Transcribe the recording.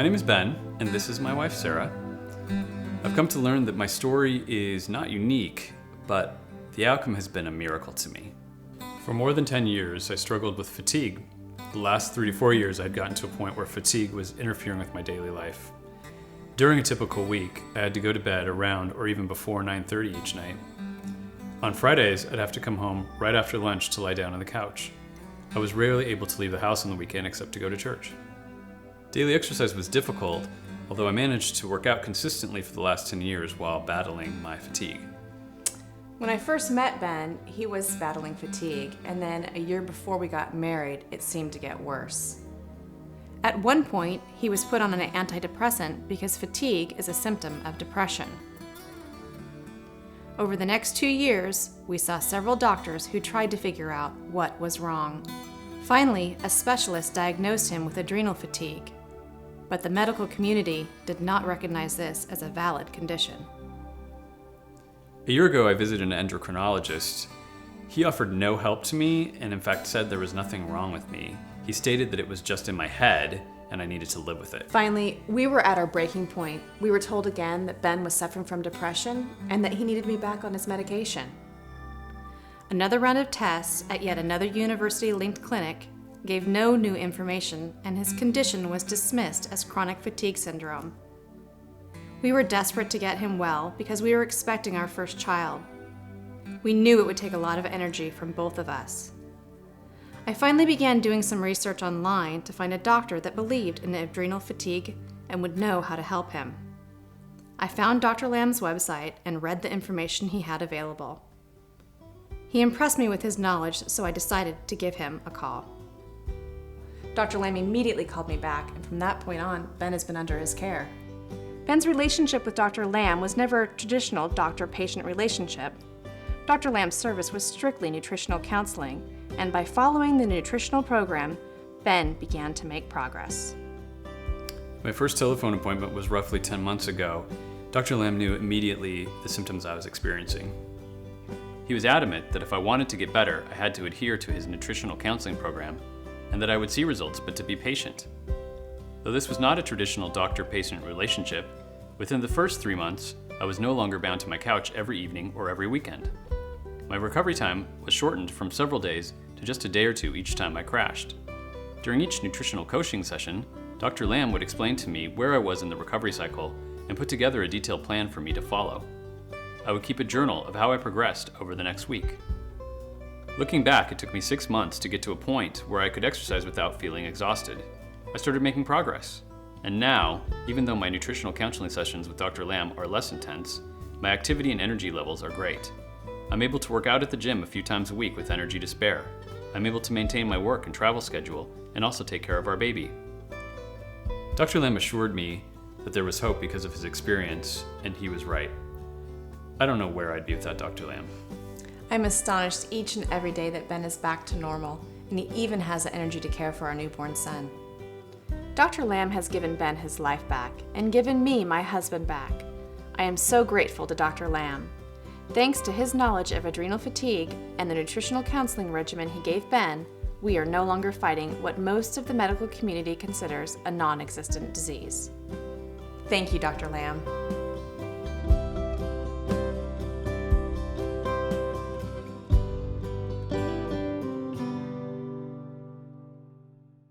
My name is Ben, and this is my wife, Sarah. I've come to learn that my story is not unique, but the outcome has been a miracle to me. For more than 10 years, I struggled with fatigue. The last 3 to 4 years, I had gotten to a point where fatigue was interfering with my daily life. During a typical week, I had to go to bed around or even before 9:30 each night. On Fridays, I'd have to come home right after lunch to lie down on the couch. I was rarely able to leave the house on the weekend except to go to church. Daily exercise was difficult, although I managed to work out consistently for the last 10 years while battling my fatigue. When I first met Ben, he was battling fatigue, and then a year before we got married, it seemed to get worse. At one point, he was put on an antidepressant because fatigue is a symptom of depression. Over the next 2 years, we saw several doctors who tried to figure out what was wrong. Finally, a specialist diagnosed him with adrenal fatigue, but the medical community did not recognize this as a valid condition. A year ago, I visited an endocrinologist. He offered no help to me and in fact said there was nothing wrong with me. He stated that it was just in my head and I needed to live with it. Finally, we were at our breaking point. We were told again that Ben was suffering from depression and that he needed me back on his medication. Another round of tests at yet another university-linked clinic gave no new information, and his condition was dismissed as chronic fatigue syndrome. We were desperate to get him well because we were expecting our first child. We knew it would take a lot of energy from both of us. I finally began doing some research online to find a doctor that believed in adrenal fatigue and would know how to help him. I found DrLam's website and read the information he had available. He impressed me with his knowledge, so I decided to give him a call. DrLam immediately called me back, and from that point on, Ben has been under his care. Ben's relationship with DrLam was never a traditional doctor-patient relationship. DrLam's service was strictly nutritional counseling, and by following the nutritional program, Ben began to make progress. My first telephone appointment was roughly 10 months ago. Dr. Lam knew immediately the symptoms I was experiencing. He was adamant that if I wanted to get better, I had to adhere to his nutritional counseling program, and that I would see results, but to be patient. Though this was not a traditional doctor-patient relationship, within the first 3 months, I was no longer bound to my couch every evening or every weekend. My recovery time was shortened from several days to just a day or two each time I crashed. During each nutritional coaching session, Dr. Lam would explain to me where I was in the recovery cycle and put together a detailed plan for me to follow. I would keep a journal of how I progressed over the next week. Looking back, it took me 6 months to get to a point where I could exercise without feeling exhausted. I started making progress. And now, even though my nutritional counseling sessions with Dr. Lam are less intense, my activity and energy levels are great. I'm able to work out at the gym a few times a week with energy to spare. I'm able to maintain my work and travel schedule and also take care of our baby. Dr. Lam assured me that there was hope because of his experience, and he was right. I don't know where I'd be without Dr. Lam. I'm astonished each and every day that Ben is back to normal, and he even has the energy to care for our newborn son. Dr. Lam has given Ben his life back and given me my husband back. I am so grateful to Dr. Lam. Thanks to his knowledge of adrenal fatigue and the nutritional counseling regimen he gave Ben, we are no longer fighting what most of the medical community considers a non-existent disease. Thank you, Dr. Lam.